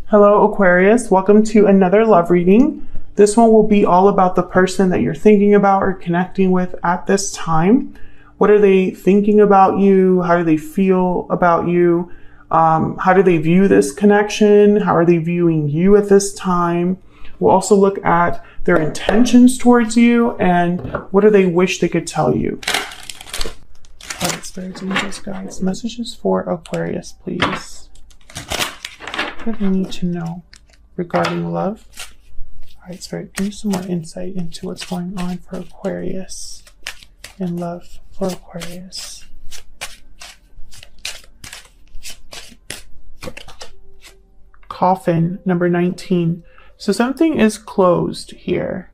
Hello, Aquarius. Welcome to another love reading. This one will be all about the person that you're thinking about or connecting with at this time. What are they thinking about you? How do they feel about you? How do they view this connection? How are they viewing you at this time? We'll also look at their intentions towards you and what do they wish they could tell you. All right, spirits, angels, guides, messages for Aquarius, please. What do they need to know regarding love? All right, Spirit, give me some more insight into what's going on for Aquarius and love for Aquarius. Coffin, number 19. So something is closed here.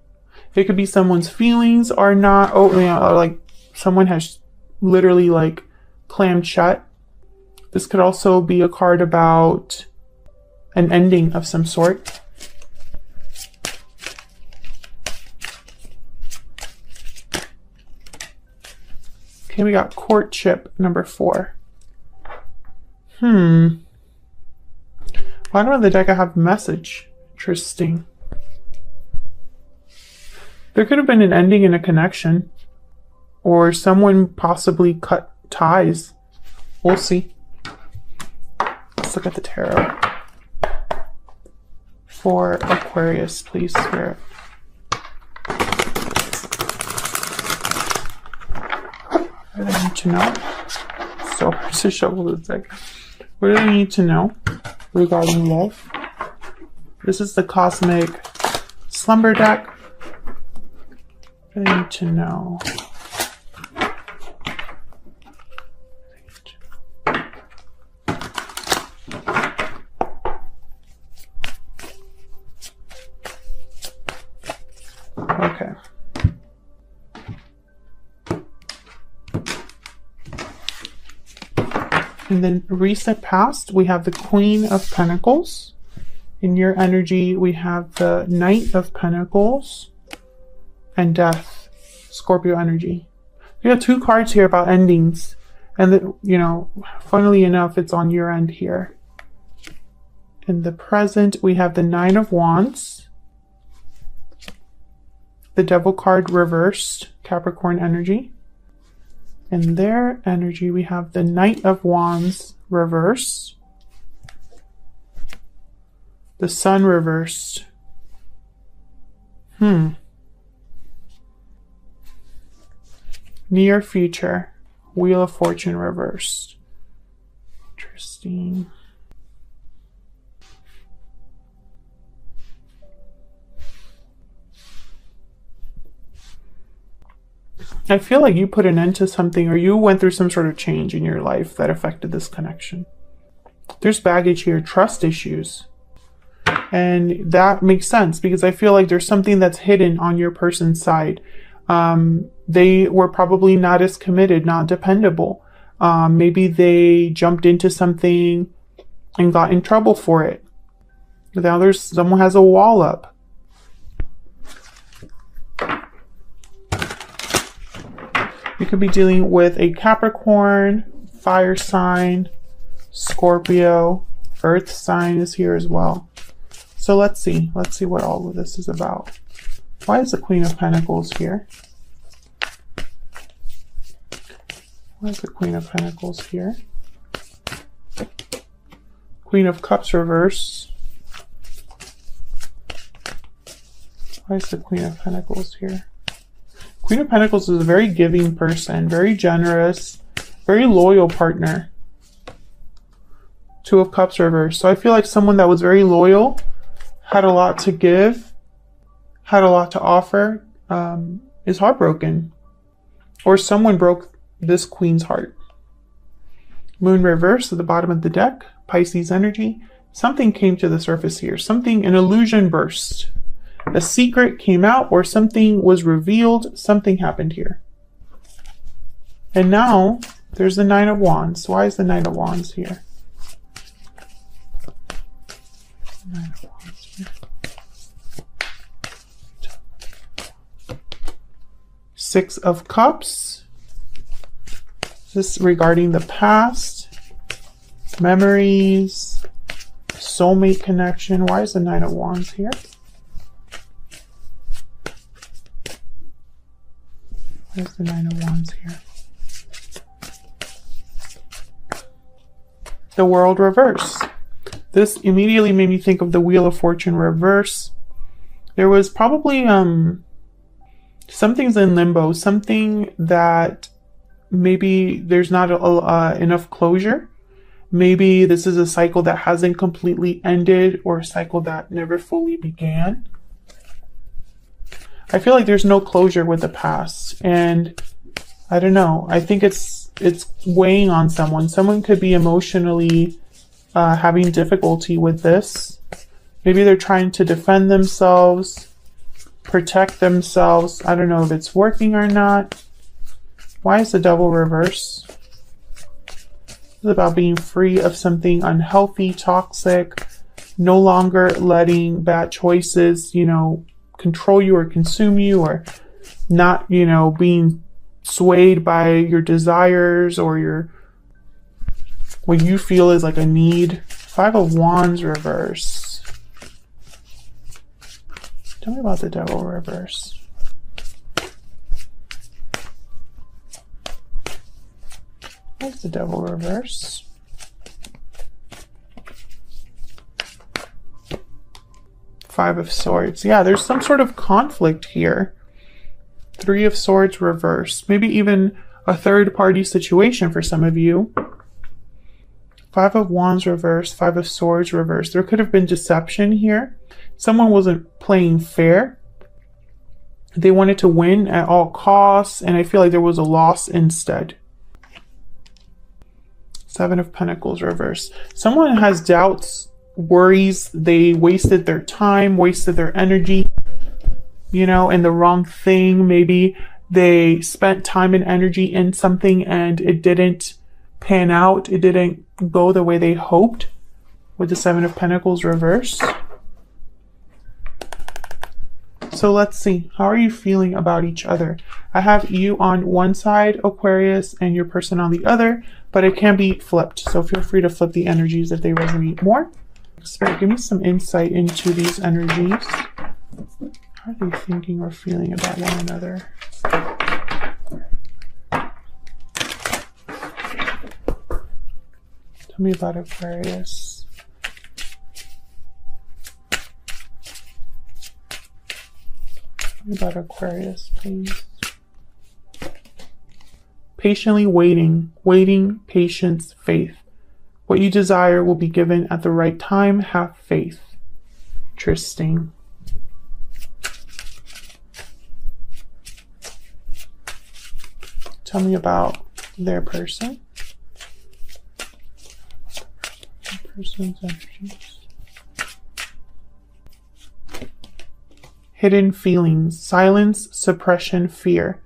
It could be someone's feelings are not, like someone has literally like clammed shut. This could also be a card about an ending of some sort. Okay, we got courtship, number 4. Bottom of the deck, I have message. Interesting. There could have been an ending in a connection, or someone possibly cut ties. We'll see. Let's look at the tarot. For Aquarius, please, Spirit. What do I need to know? So hard to shuffle this deck. What do I need to know regarding love? This is the Cosmic Slumber deck. What do I need to know? Okay. And then recent past, we have the Queen of Pentacles. In your energy, we have the Knight of Pentacles and Death, Scorpio energy. We have 2 cards here about endings. And, funnily enough, it's on your end here. In the present, we have the 9 of Wands. The Devil card reversed, Capricorn energy. In their energy, we have the Knight of Wands reversed. The Sun reversed. Near future, Wheel of Fortune reversed. Interesting. I feel like you put an end to something, or you went through some sort of change in your life that affected this connection. There's baggage here, trust issues. And that makes sense because I feel like there's something that's hidden on your person's side. They were probably not as committed, not dependable. Maybe they jumped into something and got in trouble for it. Now someone has a wall up. You could be dealing with a Capricorn, fire sign, Scorpio, earth sign is here as well. So let's see what all of this is about. Why is the Queen of Pentacles here? Why is the Queen of Pentacles here? Queen of Cups reverse. Why is the Queen of Pentacles here? Queen of Pentacles is a very giving person, very generous, very loyal partner. 2 of Cups reversed. So I feel like someone that was very loyal, had a lot to give, had a lot to offer, is heartbroken. Or someone broke this Queen's heart. Moon reverse at the bottom of the deck, Pisces energy. Something came to the surface here. An illusion burst. A secret came out or something was revealed. Something happened here. And now there's the 9 of Wands. Why is the 9 of Wands here? 9 of Wands here. 6 of Cups. This is regarding the past, memories, soulmate connection. Why is the Nine of Wands here? Why is the Nine of Wands here? The World reverse. This immediately made me think of the Wheel of Fortune reverse. There was probably something's in limbo, something that maybe there's not enough closure. Maybe this is a cycle that hasn't completely ended, or a cycle that never fully began. I feel like there's no closure with the past, and I don't know. I think it's weighing on someone. Someone could be emotionally having difficulty with this. Maybe they're trying to defend themselves, protect themselves. I don't know if it's working or not. Why is the Devil reverse? It's about being free of something unhealthy, toxic, no longer letting bad choices, you know, control you or consume you, or not, you know, being swayed by your desires or your what you feel is like a need. Five of Wands reverse. Tell me about the Devil reverse. Where's the Devil reverse? Five of Swords. Yeah, there's some sort of conflict here. Three of Swords reverse. Maybe even a third party situation for some of you. Five of Wands reverse. Five of Swords reverse. There could have been deception here. Someone wasn't playing fair. They wanted to win at all costs, and I feel like there was a loss instead. Seven of Pentacles reverse. Someone has doubts, worries. They wasted their time, wasted their energy, you know, in the wrong thing. Maybe they spent time and energy in something and it didn't pan out. It didn't go the way they hoped with the Seven of Pentacles reverse. So let's see. How are you feeling about each other? I have you on one side, Aquarius, and your person on the other, but it can be flipped. So feel free to flip the energies if they resonate more. Spirit, give me some insight into these energies. How are they thinking or feeling about one another? Tell me about Aquarius. Tell me about Aquarius, please. Patiently waiting. Waiting, patience, faith. What you desire will be given at the right time. Have faith. Interesting. Tell me about their person. Their person's energies. Hidden feelings. Silence, suppression, fear.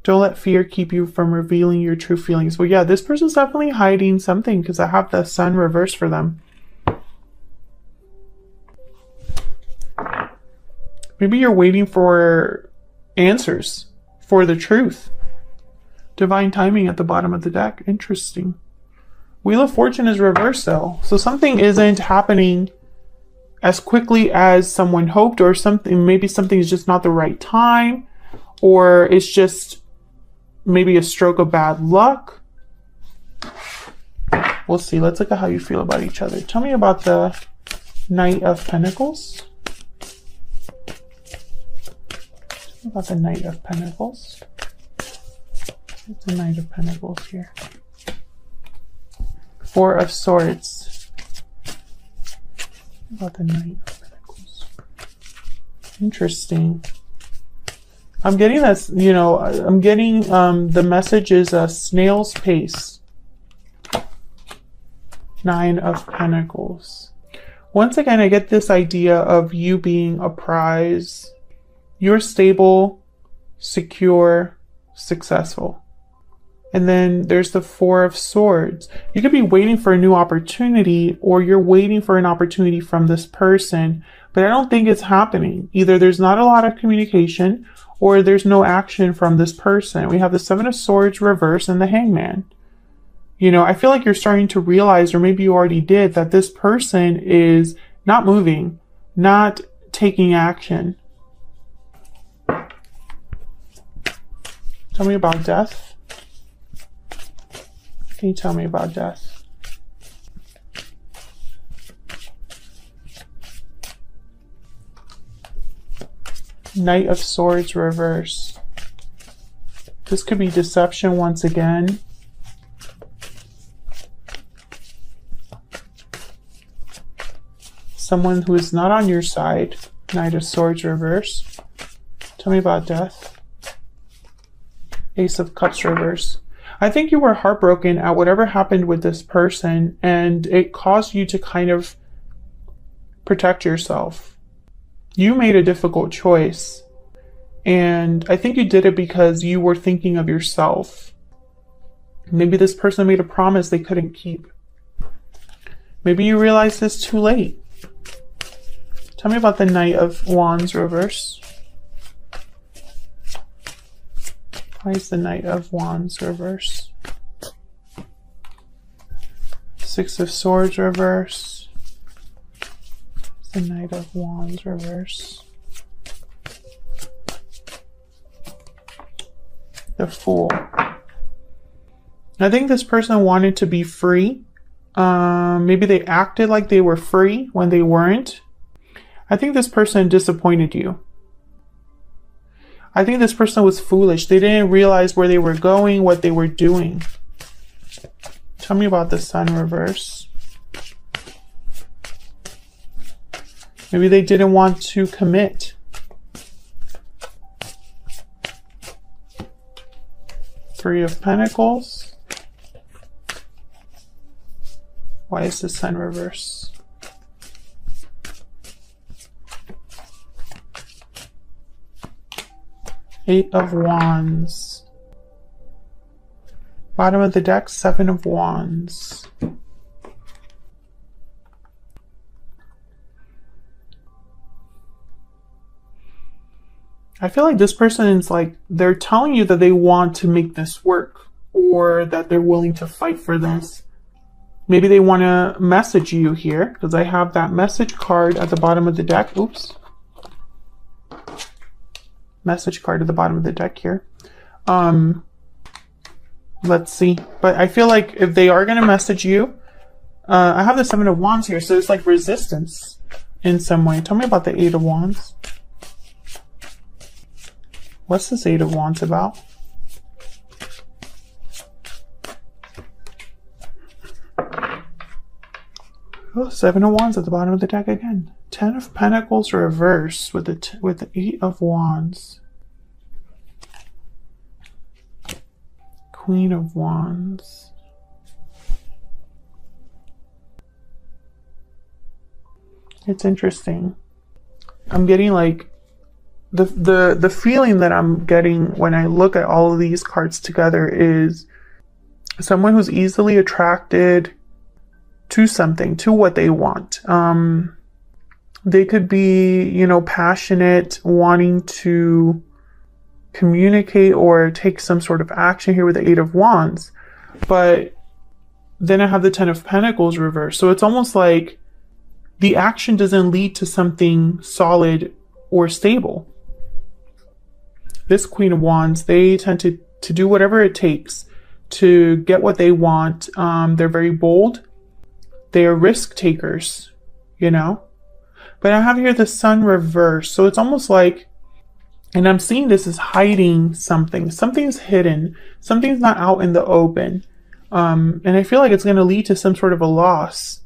Don't let fear keep you from revealing your true feelings. Well, yeah, this person's definitely hiding something because I have the Sun reversed for them. Maybe you're waiting for answers, for the truth. Divine timing at the bottom of the deck. Interesting. Wheel of Fortune is reversed though. So something isn't happening as quickly as someone hoped, or something, maybe something is just not the right time, or it's just maybe a stroke of bad luck. We'll see. Let's look at how you feel about each other. Tell me about the Knight of Pentacles. Tell me about the Knight of Pentacles. What's the Knight of Pentacles here? Four of Swords. What about the Knight of Pentacles? Interesting. I'm getting this, you know, I'm getting the message is a snail's pace. Nine of Pentacles. Once again, I get this idea of you being a prize. You're stable, secure, successful. And then there's the Four of Swords. You could be waiting for a new opportunity, or you're waiting for an opportunity from this person, but I don't think it's happening. Either there's not a lot of communication, or there's no action from this person. We have the Seven of Swords reverse and the Hangman. You know, I feel like you're starting to realize, or maybe you already did, that this person is not moving, not taking action. Tell me about death. Can you tell me about death? Knight of Swords reverse. This could be deception once again. Someone who is not on your side. Knight of Swords reverse. Tell me about death. Ace of Cups reverse. I think you were heartbroken at whatever happened with this person, and it caused you to kind of protect yourself. You made a difficult choice, and I think you did it because you were thinking of yourself. Maybe this person made a promise they couldn't keep. Maybe you realized this too late. Tell me about the Knight of Wands reverse. Why is the Knight of Wands reverse? Six of Swords reverse. The Knight of Wands reverse. The Fool. I think this person wanted to be free. Maybe they acted like they were free when they weren't. I think this person disappointed you. I think this person was foolish. They didn't realize where they were going, what they were doing. Tell me about the Sun reverse. Maybe they didn't want to commit. Three of Pentacles. Why is the Sun reverse? Eight of Wands. Bottom of the deck, Seven of Wands. I feel like this person is like, they're telling you that they want to make this work, or that they're willing to fight for this. Maybe they want to message you here, because I have that message card at the bottom of the deck. Oops. Message card at the bottom of the deck here. Let's see. But I feel like if they are going to message you, I have the Seven of Wands here, so it's like resistance in some way. Tell me about the Eight of Wands. What's this Eight of Wands about? Oh, Seven of Wands at the bottom of the deck again. Ten of Pentacles reverse with the Eight of Wands. Queen of Wands. It's interesting. I'm getting like the feeling that I'm getting when I look at all of these cards together is someone who's easily attracted to something, to what they want. They could be, you know, passionate, wanting to communicate or take some sort of action here with the Eight of Wands. But then I have the Ten of Pentacles reversed. So it's almost like the action doesn't lead to something solid or stable. This Queen of Wands, they tend to do whatever it takes to get what they want. They're very bold. They are risk takers, you know. But I have here the Sun reversed. So it's almost like, and I'm seeing this as hiding something. Something's hidden. Something's not out in the open. And I feel like it's going to lead to some sort of a loss.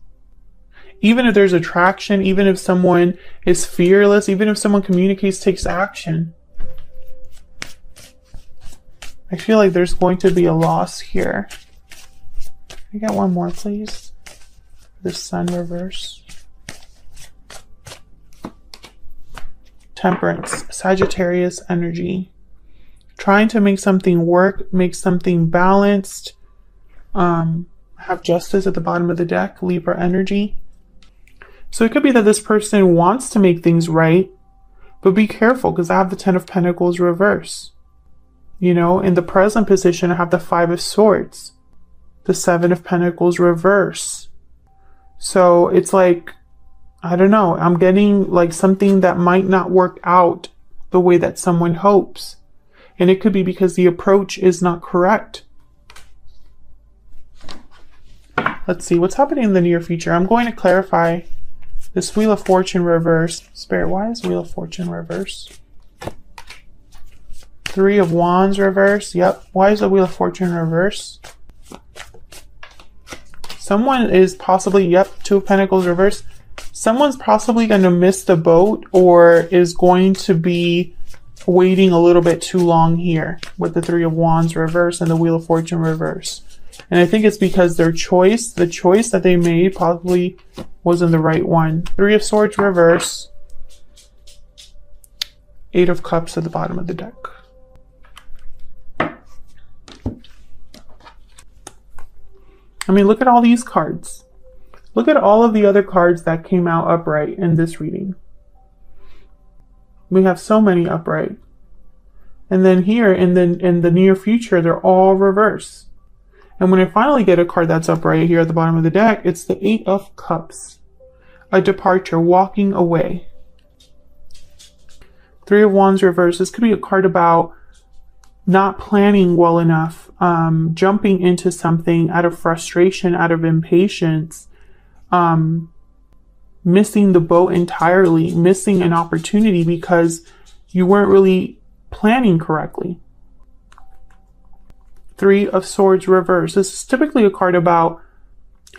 Even if there's attraction, even if someone is fearless, even if someone communicates, takes action. I feel like there's going to be a loss here. Can I get one more, please? The Sun reverse. Temperance, Sagittarius energy. Trying to make something work, make something balanced. Have Justice at the bottom of the deck, Libra energy. So it could be that this person wants to make things right, but be careful because I have the Ten of Pentacles reverse. You know, in the present position, I have the Five of Swords. the Seven of Pentacles reverse. So it's like, I don't know, I'm getting like something that might not work out the way that someone hopes. And it could be because the approach is not correct. Let's see what's happening in the near future. I'm going to clarify this Wheel of Fortune reverse. Spirit, why is Wheel of Fortune reverse? Three of Wands reverse. Yep. Why is the Wheel of Fortune reverse? Someone is possibly, yep, Two of Pentacles reverse. Someone's possibly going to miss the boat or is going to be waiting a little bit too long here with the Three of Wands reverse and the Wheel of Fortune reverse. And I think it's because their choice, the choice that they made probably wasn't the right one. Three of Swords reverse. Eight of Cups at the bottom of the deck. I mean, look at all these cards. Look at all of the other cards that came out upright in this reading. We have so many upright. And then here in the near future, they're all reverse. And when I finally get a card that's upright here at the bottom of the deck, it's the Eight of Cups. A departure, walking away. Three of Wands reverse. This could be a card about not planning well enough, jumping into something out of frustration, out of impatience, missing the boat entirely, missing an opportunity because you weren't really planning correctly. Three of Swords reverse. This is typically a card about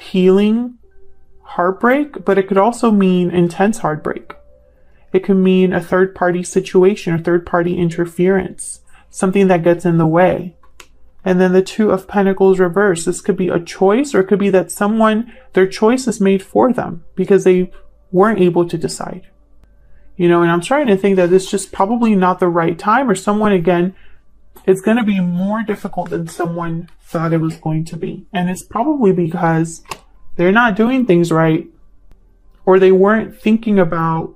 healing, heartbreak, but it could also mean intense heartbreak. It could mean a third-party situation or third-party interference, something that gets in the way. And then the Two of Pentacles reverse. This could be a choice, or it could be that someone, their choice is made for them because they weren't able to decide. You know, and I'm trying to think that it's just probably not the right time, or someone, again, it's going to be more difficult than someone thought it was going to be. And it's probably because they're not doing things right, or they weren't thinking about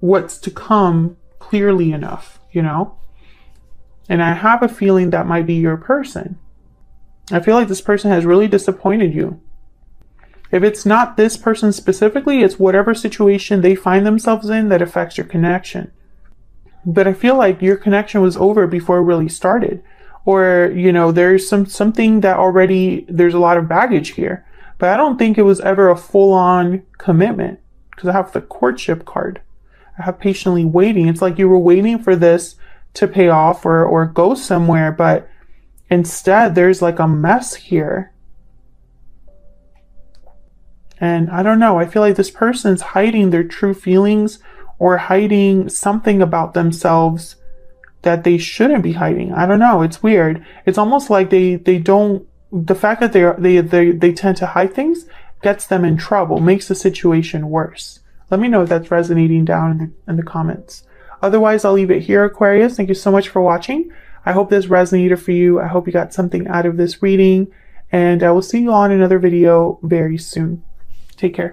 what's to come clearly enough, you know? And I have a feeling that might be your person. I feel like this person has really disappointed you. If it's not this person specifically, it's whatever situation they find themselves in that affects your connection. But I feel like your connection was over before it really started. Or, you know, there's something that already, there's a lot of baggage here. But I don't think it was ever a full-on commitment. Because I have the courtship card. I have patiently waiting. It's like you were waiting for this to pay off or go somewhere, but instead there's like a mess here. And I don't know, I feel like this person's hiding their true feelings or hiding something about themselves that they shouldn't be hiding. I don't know, it's weird. It's almost like they don't, the fact that they tend to hide things gets them in trouble, makes the situation worse. Let me know if that's resonating down in the comments. Otherwise, I'll leave it here, Aquarius. Thank you so much for watching. I hope this resonated for you. I hope you got something out of this reading. And I will see you on another video very soon. Take care.